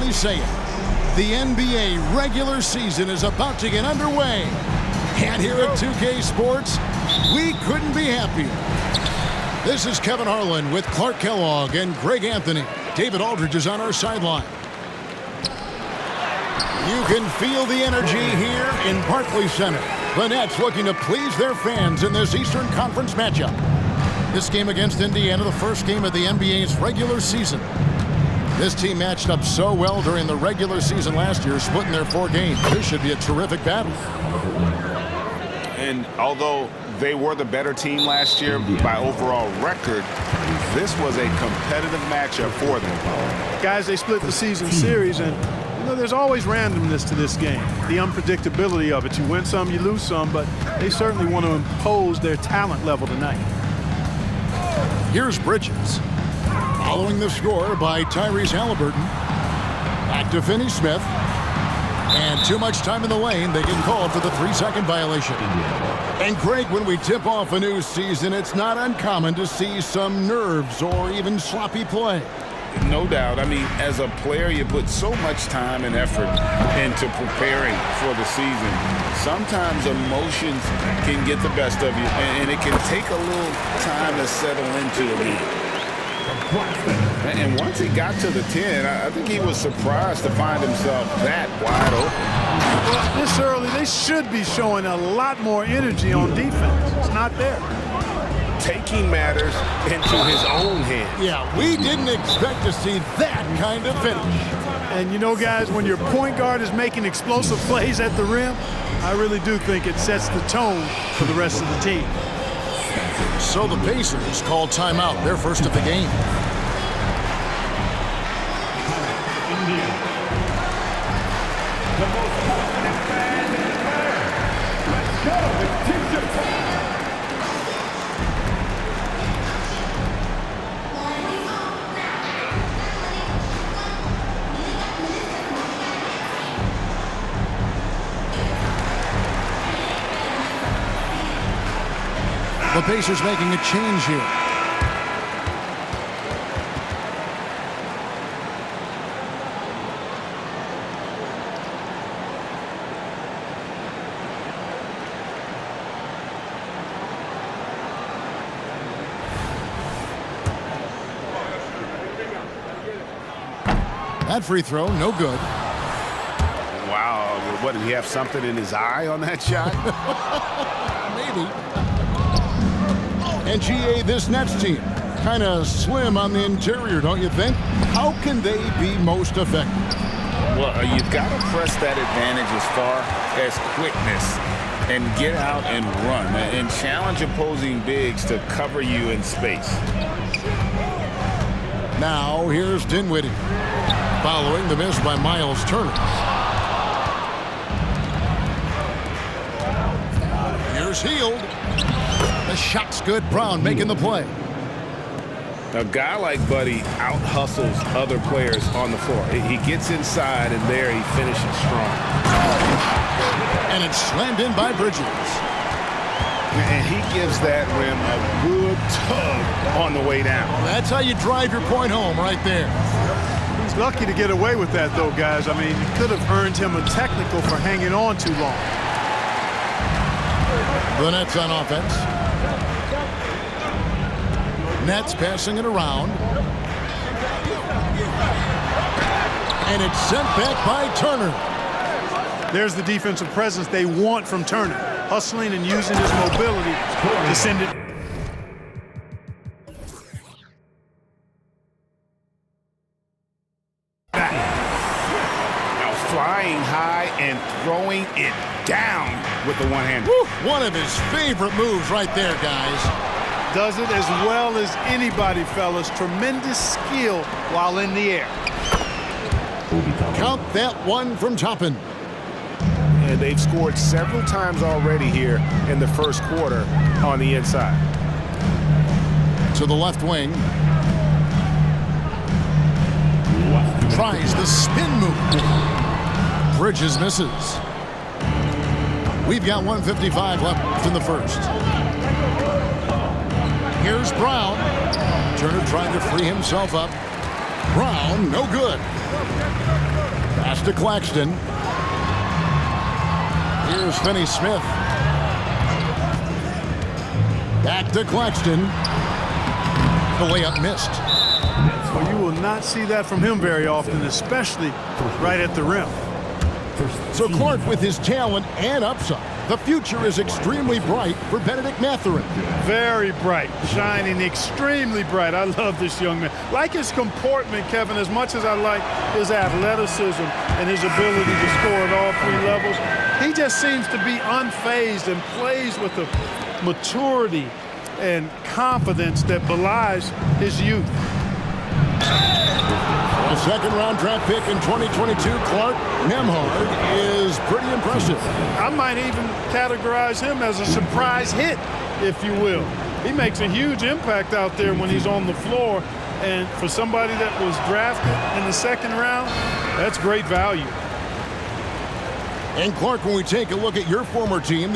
we say it. The NBA regular season is about to get underway. And here at 2K Sports, we couldn't be happier. This is Kevin Harlan with Clark Kellogg and Greg Anthony. David Aldridge is on our sideline. You can feel the energy here in Barclays Center. The Nets looking to please their fans in this Eastern Conference matchup. This game against Indiana, the first game of the NBA's regular season. This team matched up so well during the regular season last year, splitting their 4 games. This should be a terrific battle. And although they were the better team last year by overall record, this was a competitive matchup for them. Guys, they split the season series, and you know, there's always randomness to this game. The unpredictability of it. You win some, you lose some, but they certainly want to impose their talent level tonight. Here's Bridges. Following the score by Tyrese Halliburton. Back to Finney-Smith. And too much time in the lane. They get called for the 3-second violation. And Greg, when we tip off a new season, it's not uncommon to see some nerves or even sloppy play. No doubt. I mean, as a player, you put so much time and effort into preparing for the season. Sometimes emotions can get the best of you, and it can take a little time to settle into a game. And once he got to the 10, I think he was surprised to find himself that wide open. Well, this early, they should be showing a lot more energy on defense. It's not there. Taking matters into his own hands. Yeah, we didn't expect to see that kind of finish. And you know, guys, when your point guard is making explosive plays at the rim, I really do think it sets the tone for the rest of the team. So the Pacers call timeout, their first of the game. The Pacers making a change here. That free throw, no good. Wow, what, did he have something in his eye on that shot? Maybe. And GA, this Nets team, kind of slim on the interior, don't you think? How can they be most effective? Well, you've got to press that advantage as far as quickness and get out and run and challenge opposing bigs to cover you in space. Now, here's Dinwiddie, following the miss by Miles Turner. Here's Hield. The shot's good. Brown making the play. A guy like Buddy out-hustles other players on the floor. He gets inside, and there he finishes strong. And it's slammed in by Bridges. And he gives that rim a good tug on the way down. That's how you drive your point home right there. He's lucky to get away with that, though, guys. I mean, you could have earned him a technical for hanging on too long. The Nets on offense. Nets passing it around. And it's sent back by Turner. There's the defensive presence they want from Turner. Hustling and using his mobility to send it. Back. Now flying high and throwing it down with the one-hand. One of his favorite moves right there, guys. Does it as well as anybody, fellas. Tremendous skill while in the air. Count that one from Toppin. And they've scored several times already here in the first quarter on the inside. To the left wing. Tries the spin move. Bridges misses. We've got 1:55 left in the first. Here's Brown. Turner trying to free himself up. Brown, no good. Pass to Claxton. Here's Finney Smith. Back to Claxton. The layup missed. Well, you will not see that from him very often, especially right at the rim. So Clark, with his talent and upside, the future is extremely bright for Benedict Mathurin. Very bright, shining extremely bright. I love this young man. Like his comportment, Kevin, as much as I like his athleticism and his ability to score at all three levels, he just seems to be unfazed and plays with a maturity and confidence that belies his youth. A second-round draft pick in 2022, Clark Nembhard is pretty impressive. I might even categorize him as a surprise hit, if you will. He makes a huge impact out there when he's on the floor, and for somebody that was drafted in the second round, that's great value. And Clark, when we take a look at your former team,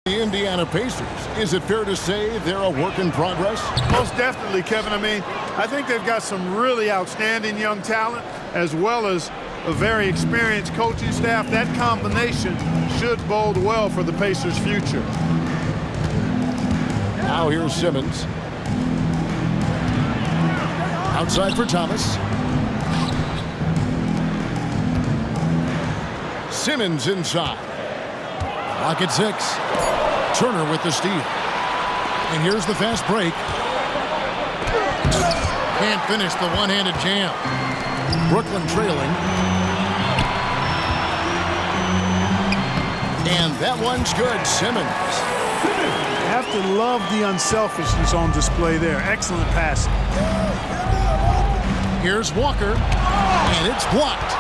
the Indiana Pacers, is it fair to say they're a work in progress? Most definitely, Kevin. I mean, I think they've got some really outstanding young talent as well as a very experienced coaching staff. That combination should bode well for the Pacers' future. Now here's Simmons. Outside for Thomas. Simmons inside. Clock at 6. Turner with the steal. And here's the fast break. Can't finish the one-handed jam. Brooklyn trailing. And that one's good. Simmons. You have to love the unselfishness on display there. Excellent passing. Here's Walker. And it's blocked.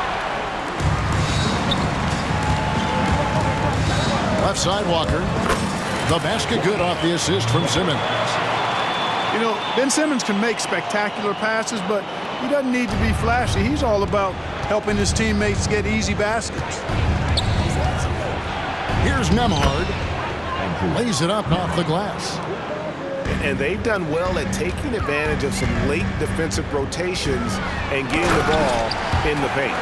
Left side Walker. The basket good off the assist from Simmons. You know, Ben Simmons can make spectacular passes, but he doesn't need to be flashy. He's all about helping his teammates get easy baskets. Here's Nembhard. Lays it up off the glass. And they've done well at taking advantage of some late defensive rotations and getting the ball in the paint.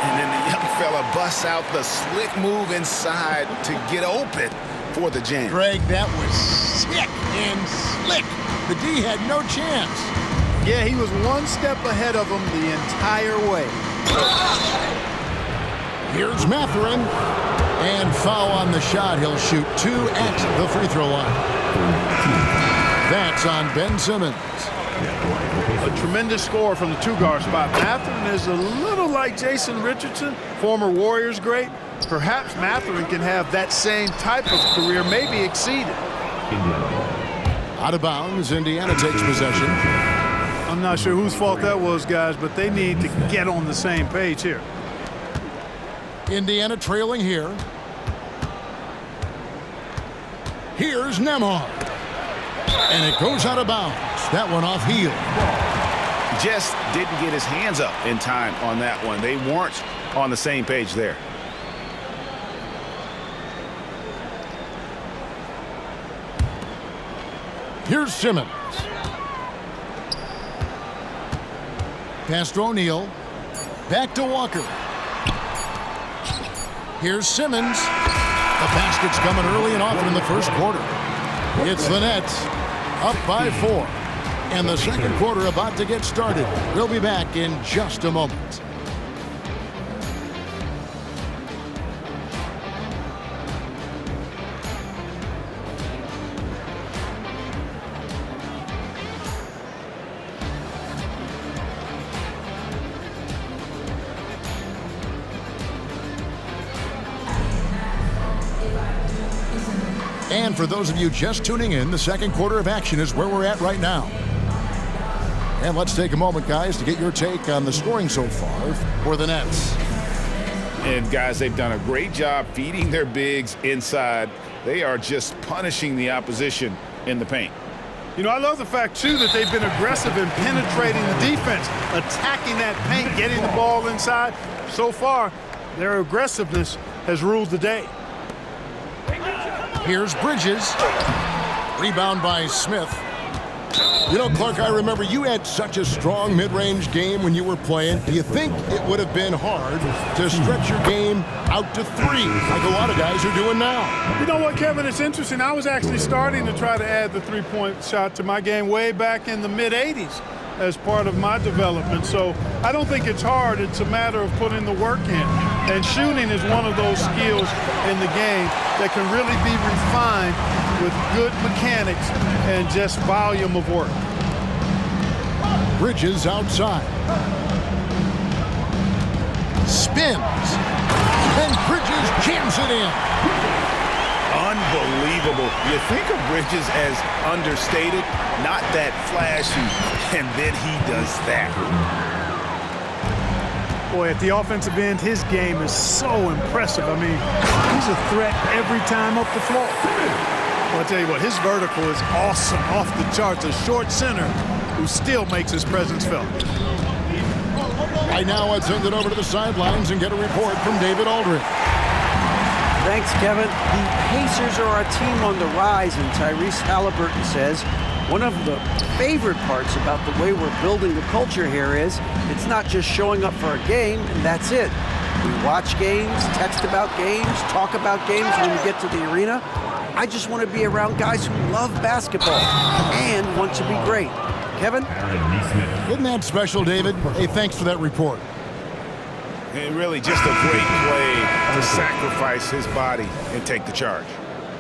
And then the young fella busts out the slick move inside to get open for the jam. Greg, that was sick and slick. The D had no chance. Yeah, he was one step ahead of him the entire way. Here's Mathurin. And foul on the shot. He'll shoot 2 at the free throw line. That's on Ben Simmons. A tremendous score from the two-guard spot. Mathurin is a little like Jason Richardson, former Warriors great. Perhaps Mathurin can have that same type of career, maybe exceed it. Out of bounds, Indiana takes possession. I'm not sure whose fault that was, guys, but they need to get on the same page here. Indiana trailing here. Here's Nembhard. And it goes out of bounds. That one off heel. Just didn't get his hands up in time on that one. They weren't on the same page there. Here's Simmons. Pass to O'Neal. Back to Walker. Here's Simmons. The basket's coming early and often in the first quarter. It's the Nets up by 4. And the second quarter about to get started. We'll be back in just a moment. And for those of you just tuning in, the second quarter of action is where we're at right now. And let's take a moment, guys, to get your take on the scoring so far for the Nets. And, guys, they've done a great job feeding their bigs inside. They are just punishing the opposition in the paint. You know, I love the fact, too, that they've been aggressive in penetrating the defense, attacking that paint, getting the ball inside. So far, their aggressiveness has ruled the day. Here's Bridges. Rebound by Smith. You know, Clark, I remember you had such a strong mid-range game when you were playing. Do you think it would have been hard to stretch your game out to 3 like a lot of guys are doing now? You know what, Kevin? It's interesting. I was actually starting to try to add the three-point shot to my game way back in the mid-'80s as part of my development. So I don't think it's hard. It's a matter of putting the work in. And shooting is one of those skills in the game that can really be refined with good mechanics and just volume of work. Bridges outside. Spins. And Bridges jams it in. Unbelievable. You think of Bridges as understated, not that flashy, and then he does that. Boy, at the offensive end, his game is so impressive. I mean, he's a threat every time up the floor. Well, I'll tell you what, his vertical is awesome, off the charts. A short center who still makes his presence felt. Right now, let's send it over to the sidelines and get a report from David Aldridge. Thanks, Kevin. The Pacers are a team on the rise, and Tyrese Halliburton says one of the favorite parts about the way we're building the culture here is it's not just showing up for a game, and that's it. We watch games, text about games, talk about games when we get to the arena. I just want to be around guys who love basketball and want to be great. Kevin? Isn't that special, David? Hey, thanks for that report. And really just a great play to sacrifice his body and take the charge.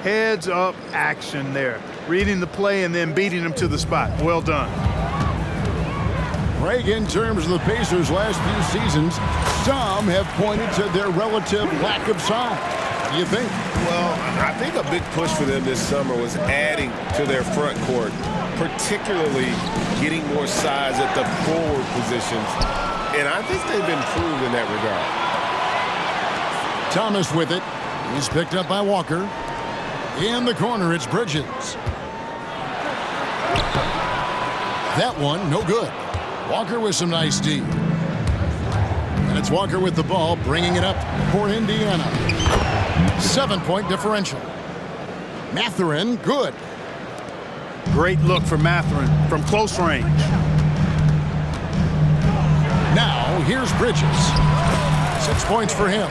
Heads up action there. Reading the play and then beating him to the spot. Well done. Greg, in terms of the Pacers' last few seasons, some have pointed to their relative lack of size. What do you think? Well, I think a big push for them this summer was adding to their front court, particularly getting more size at the forward positions. And I think they've improved in that regard. Thomas with it. He's picked up by Walker. In the corner, it's Bridges. That one, no good. Walker with some nice D. And it's Walker with the ball, bringing it up for Indiana. 7-point differential. Mathurin, good. Great look for Mathurin from close range. Now, here's Bridges. 6 points for him.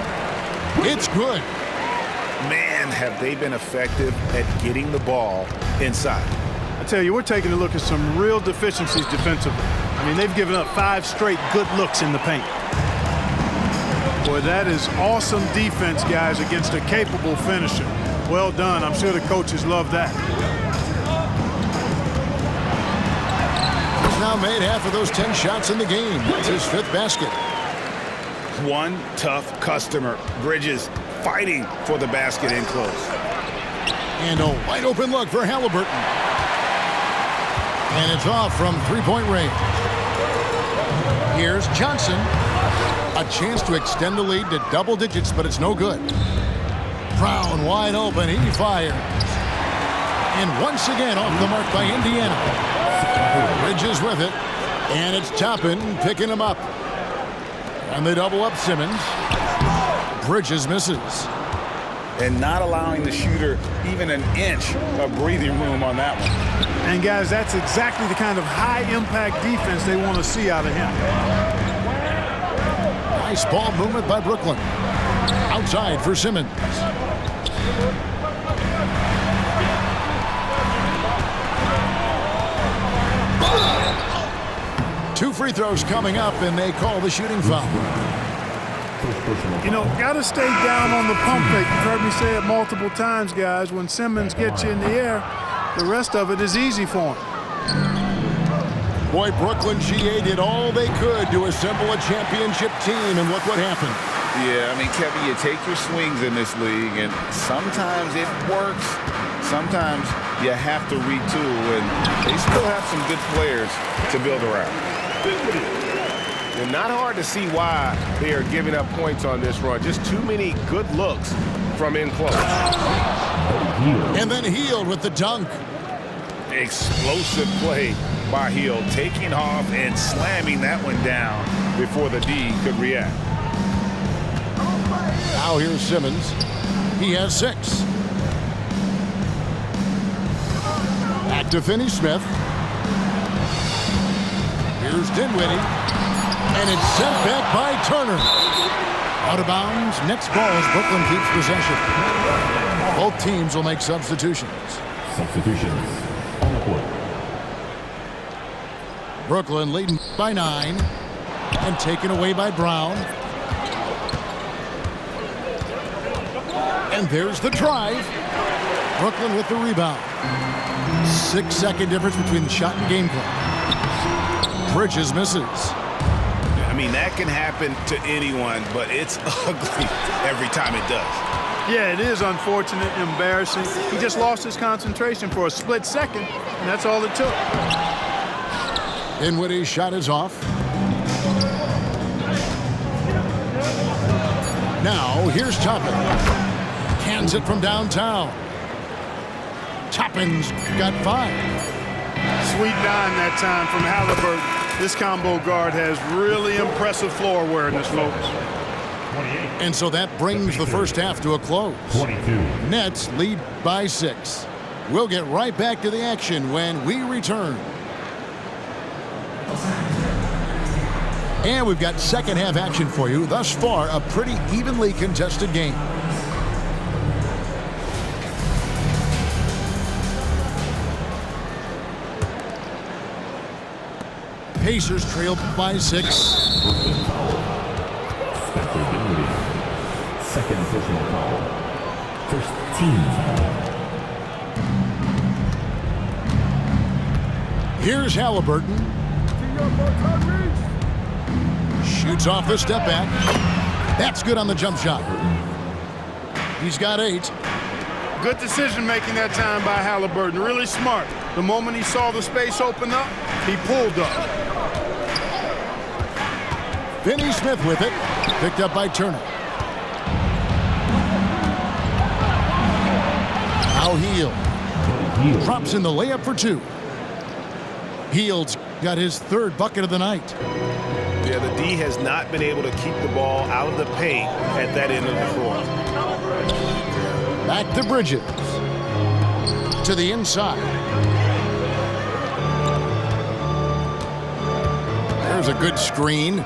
It's good. Man, have they been effective at getting the ball inside. I tell you, we're taking a look at some real deficiencies defensively. I mean, they've given up 5 straight good looks in the paint. Boy, that is awesome defense, guys, against a capable finisher. Well done. I'm sure the coaches love that. He's now made half of those 10 shots in the game. That's his 5th basket. One tough customer. Bridges fighting for the basket in close. And a wide open look for Halliburton. And it's off from 3-point range. Here's Johnson. A chance to extend the lead to double digits, but it's no good. Brown wide open. He fires. And once again off the mark by Indiana. Bridges with it. And it's Toppin picking him up. And they double up Simmons. Bridges misses. And not allowing the shooter even an inch of breathing room on that one. And, guys, that's exactly the kind of high-impact defense they want to see out of him. Nice ball movement by Brooklyn. Outside for Simmons. Two free throws coming up, and they call the shooting foul. You know, got to stay down on the pump fake. You've heard me say it multiple times, guys. When Simmons gets you in the air, the rest of it is easy for him. Boy, Brooklyn GA did all they could to assemble a championship team, and look what happened. Yeah, I mean, Kevin, you take your swings in this league, and sometimes it works, sometimes you have to retool, and they still have some good players to build around. And not hard to see why they are giving up points on this run. Just too many good looks from in close. And then Hield with the dunk. Explosive play by Hield, taking off and slamming that one down before the D could react. Now here's Simmons. He has 6. Back to Finney-Smith. Here's Dinwiddie. And it's sent back by Turner. Out of bounds. Next ball as Brooklyn keeps possession. Both teams will make substitutions. Substitutions on the court. Brooklyn leading by 9. And taken away by Brown. And there's the drive. Brooklyn with the rebound. 6-second difference between the shot and game clock. Bridges misses. I mean, that can happen to anyone, but it's ugly every time it does. Yeah, it is unfortunate, embarrassing. He just lost his concentration for a split second, and that's all it took. Dinwiddie's shot is off. Now, here's Toppin. Cans it from downtown. Toppin's got 5. Sweet dime that time from Halliburton. This combo guard has really impressive floor awareness, folks. And so that brings the first half to a close. 22. Nets lead by 6. We'll get right back to the action when we return. And we've got second half action for you. Thus far, a pretty evenly contested game. Pacers trail by 6. Spencer Dinwiddie. Second personal foul. First team foul. Here's Halliburton. Shoots off the step back. That's good on the jump shot. He's got 8. Good decision making that time by Halliburton. Really smart. The moment he saw the space open up, he pulled up. Finney-Smith with it. Picked up by Turner. Now Hield. Drops in the layup for 2. Hield's got his 3rd bucket of the night. Yeah, the D has not been able to keep the ball out of the paint at that end of the floor. Back to Bridges. To the inside. There's a good screen.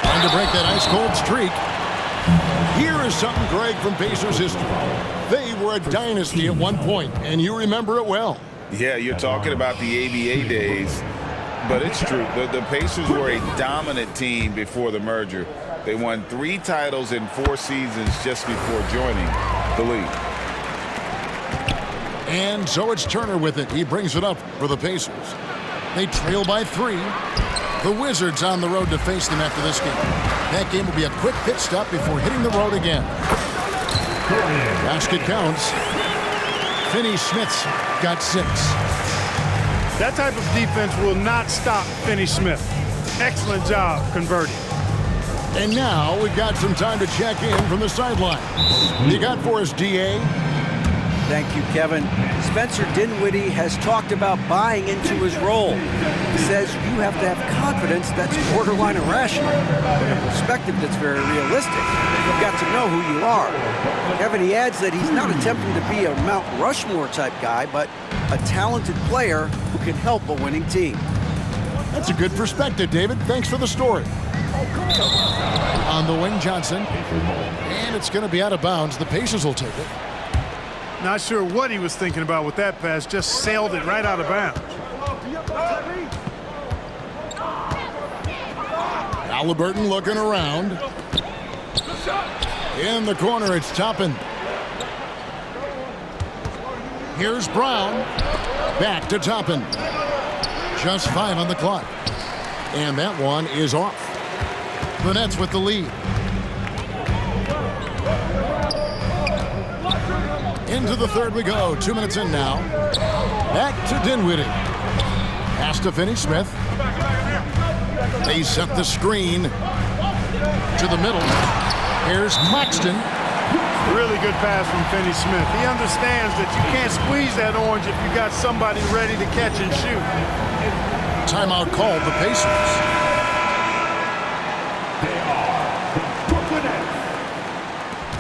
Trying to break that ice-cold streak. Here is something, Greg, from Pacers history. They were a dynasty at one point, and you remember it well. Yeah, you're talking about the ABA days, but it's true. The Pacers were a dominant team before the merger. They won 3 titles in 4 seasons just before joining the league. And so it's Turner with it. He brings it up for the Pacers. They trail by 3. The Wizards on the road to face them after this game. That game will be a quick pit stop before hitting the road again. Basket counts. Finney-Smith's got 6. That type of defense will not stop Finney-Smith. Excellent job converting. And now we've got some time to check in from the sideline. You got for us, D.A.? Thank you, Kevin. Spencer Dinwiddie has talked about buying into his role. He says you have to have confidence that's borderline irrational, but a perspective that's very realistic. You've got to know who you are. Kevin, he adds that he's not attempting to be a Mount Rushmore type guy, but a talented player who can help a winning team. That's a good perspective, David. Thanks for the story. On the wing, Johnson. And it's going to be out of bounds. The Pacers will take it. Not sure what he was thinking about with that pass. Just sailed it right out of bounds. Halliburton looking around. In the corner, it's Toppin. Here's Brown. Back to Toppin. Just 5 on the clock. And that one is off. The Nets with the lead. Into the third we go. 2 minutes in now. Back to Dinwiddie. Pass to Finney-Smith. They set the screen to the middle. Here's Claxton. Really good pass from Finney-Smith. He understands that you can't squeeze that orange if you got somebody ready to catch and shoot. Timeout called the Pacers.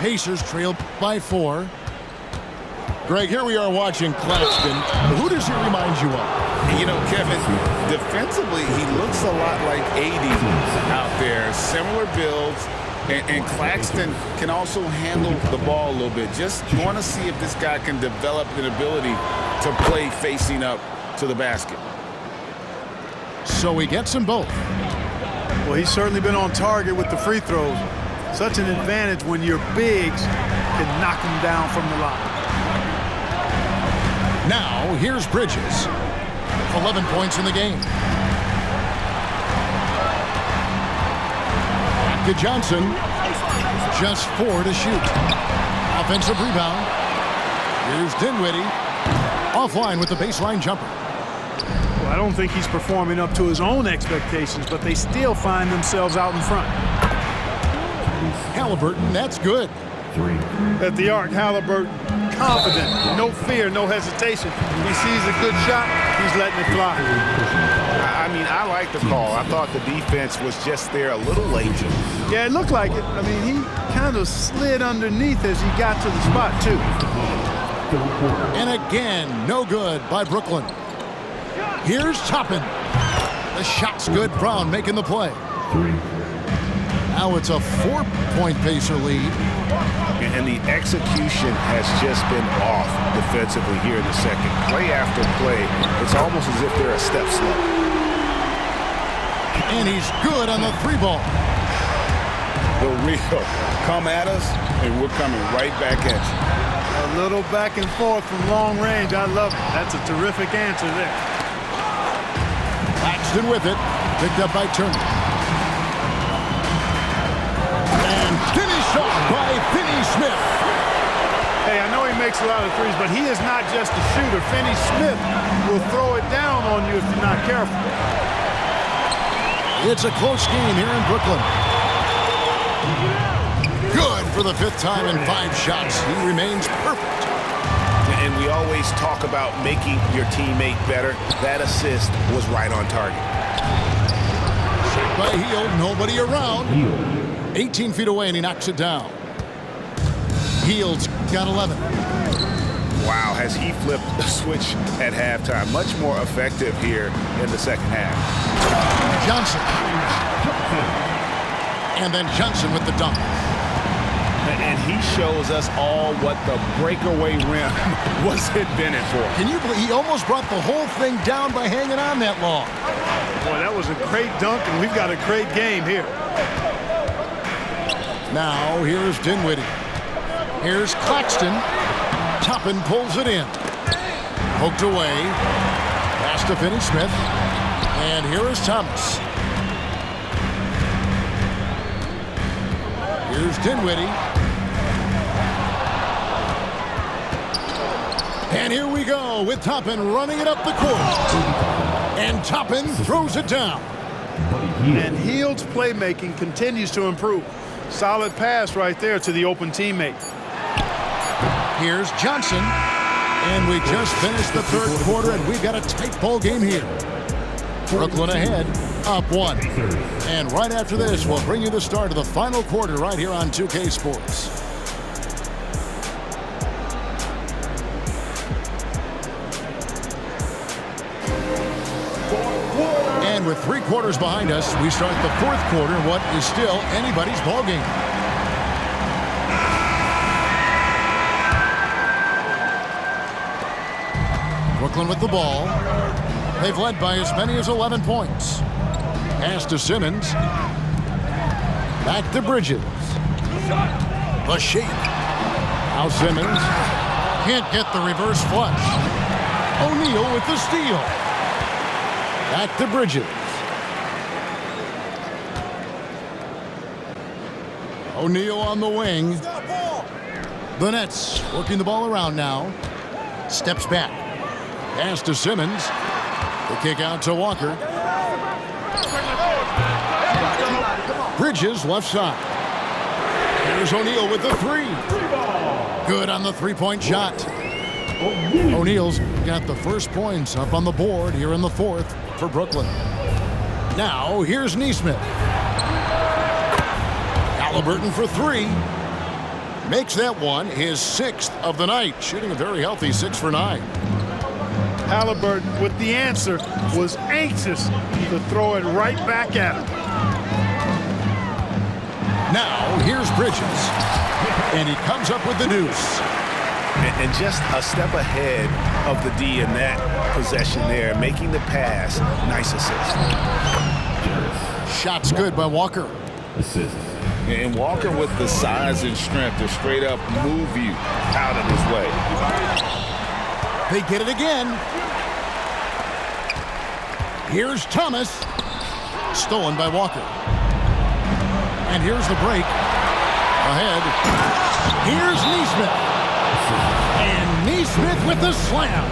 Pacers trail by 4. Greg, here we are watching Claxton. Who does he remind you of? You know, Kevin, defensively, he looks a lot like AD out there. Similar builds. And Claxton can also handle the ball a little bit. Just want to see if this guy can develop an ability to play facing up to the basket. So he gets them both. Well, he's certainly been on target with the free throws. Such an advantage when your bigs can knock him down from the line. Now, here's Bridges. 11 points in the game. Back to Johnson. Just 4 to shoot. Offensive rebound. Here's Dinwiddie. Offline with the baseline jumper. Well, I don't think he's performing up to his own expectations, but they still find themselves out in front. Halliburton, that's good. 3. At the arc, Halliburton, confident, no fear, no hesitation. He sees a good shot, he's letting it fly. I mean, I like the call. I thought the defense was just there a little late. Yeah, it looked like it. I mean, he kind of slid underneath as he got to the spot, too. And again, no good by Brooklyn. Here's Toppin. The shot's good. Brown making the play. 3. Now it's a 4-point Pacer lead. And the execution has just been off defensively here in the second. Play after play, it's almost as if they're a step slow. And he's good on the 3-ball. The real come at us, and we're coming right back at you. A little back and forth from long range. I love it. That's a terrific answer there. Claxton with it. Picked up by Turner. And finished off by Finney-Smith. Hey, I know he makes a lot of threes, but he is not just a shooter. Finney-Smith will throw it down on you if you're not careful. It's a close game here in Brooklyn. Good for the 5th time in 5 shots. He remains perfect. And we always talk about making your teammate better. That assist was right on target. Shot by Hield, nobody around. 18 feet away, and he knocks it down. Hield's got 11. Wow, has he flipped the switch at halftime. Much more effective here in the second half. Johnson. And then Johnson with the dunk. And he shows us all what the breakaway rim was invented for. Can you believe he almost brought the whole thing down by hanging on that long? Boy, that was a great dunk, and we've got a great game here. Now, here's Dinwiddie. Here's Claxton. Toppin pulls it in. Poked away. Pass to Finney-Smith. And here is Thomas. Here's Dinwiddie. And here we go with Toppin running it up the court. And Toppin throws it down. And Hield's playmaking continues to improve. Solid pass right there to the open teammate. Here's Johnson. And we just finished the 3rd quarter, and we've got a tight ball game here. Brooklyn ahead, up 1. And right after this, we'll bring you the start of the final quarter right here on 2K Sports. And with 3 quarters behind us, we start the 4th quarter in what is still anybody's ball game. Brooklyn with the ball. They've led by as many as 11 points. Pass to Simmons. Back to Bridges. The shake. Now Simmons can't get the reverse flush. O'Neal with the steal. Back to Bridges. O'Neal on the wing. The Nets working the ball around now. Steps back. Pass to Simmons. The kick out to Walker. Bridges left side. Here's O'Neal with the three. Good on the three-point shot. O'Neal's got the first points up on the board here in the fourth for Brooklyn. Now here's Nesmith. Haliburton for three. Makes that one his sixth of the night, shooting a very healthy 6 for 9. Haliburton with the answer was anxious to throw it right back at him. Now here's Bridges, and he comes up with the deuce. And just a step ahead of the D in that possession there, making the pass. Nice assist. Shot's good by Walker. Assist. And Walker with the size and strength to straight up move you out of his way. They get it again. Here's Thomas. Stolen by Walker. And here's the break. Ahead. Here's Nesmith. And Nesmith with the slam.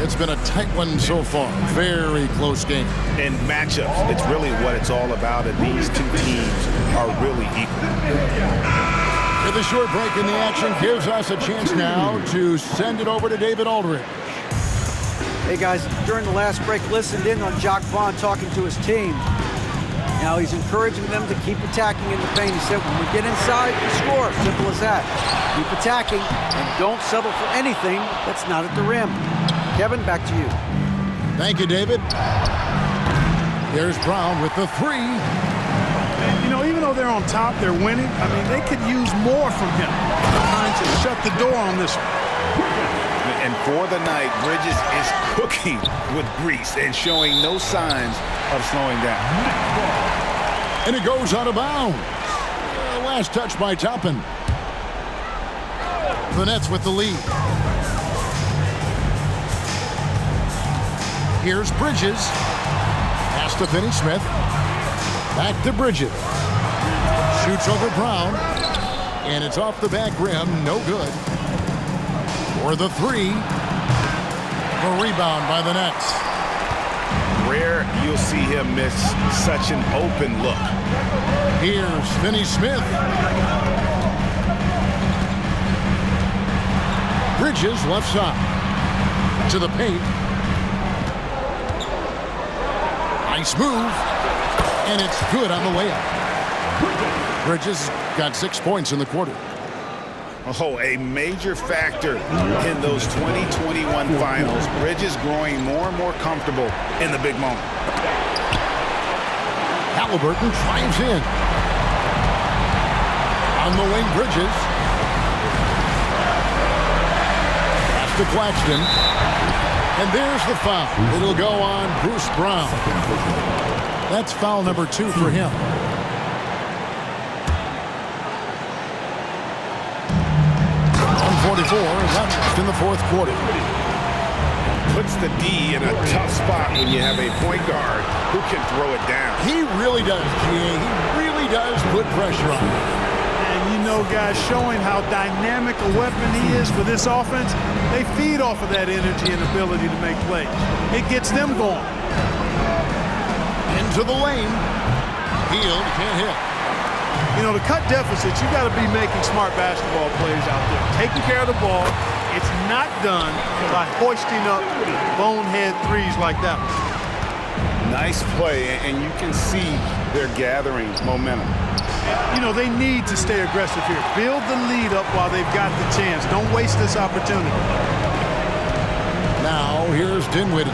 It's been a tight one so far. Very close game. And matchups, it's really what it's all about, and these two teams are really equal. With a short break in the action gives us a chance now to send it over to David Aldridge. Hey guys, during the last break, listened in on Jacque Vaughn talking to his team. Now he's encouraging them to keep attacking in the paint. He said, when we get inside, we score. Simple as that. Keep attacking and don't settle for anything that's not at the rim. Kevin, back to you. Thank you, David. There's Brown with the three. And, you know, even though they're on top, they're winning. I mean, they could use more from him. Trying to shut the door on this one. And for the night, Bridges is cooking with grease and showing no signs of slowing down. And it goes out of bounds. Last touch by Toppin. The Nets with the lead. Here's Bridges. Pass to Finney-Smith. Back to Bridges. Shoots over Brown. And it's off the back rim. No good. For the three. The rebound by the Nets. Rare you'll see him miss such an open look. Here's Finney-Smith. Bridges left side. To the paint. Nice move. And it's good on the layup. Bridges got 6 points in the quarter. Oh, a major factor in those 2021 finals. Bridges growing more and more comfortable in the big moment. Haliburton drives in. On the wing, Bridges. Pass to Claxton. And there's the foul. It'll go on Bruce Brown. That's foul number 2 for him. 144 left in the fourth quarter. Puts the D in a tough spot when you have a point guard who can throw it down. He really does, G.A. He really does put pressure on him. And you know, guys, showing how dynamic a weapon he is for this offense, they feed off of that energy and ability to make plays. It gets them going. Into the lane. Hield can't hit. You know, to cut deficits, you got to be making smart basketball plays out there. Taking care of the ball. It's not done by hoisting up bonehead threes like that one. Nice play, and you can see they're gathering momentum. You know, they need to stay aggressive here. Build the lead up while they've got the chance. Don't waste this opportunity. Now here's Dinwiddie.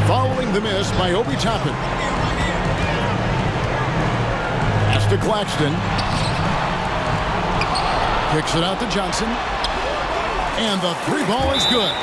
Following the miss by Obi Toppin. Pass to Claxton. Kicks it out to Johnson. And the three ball is good.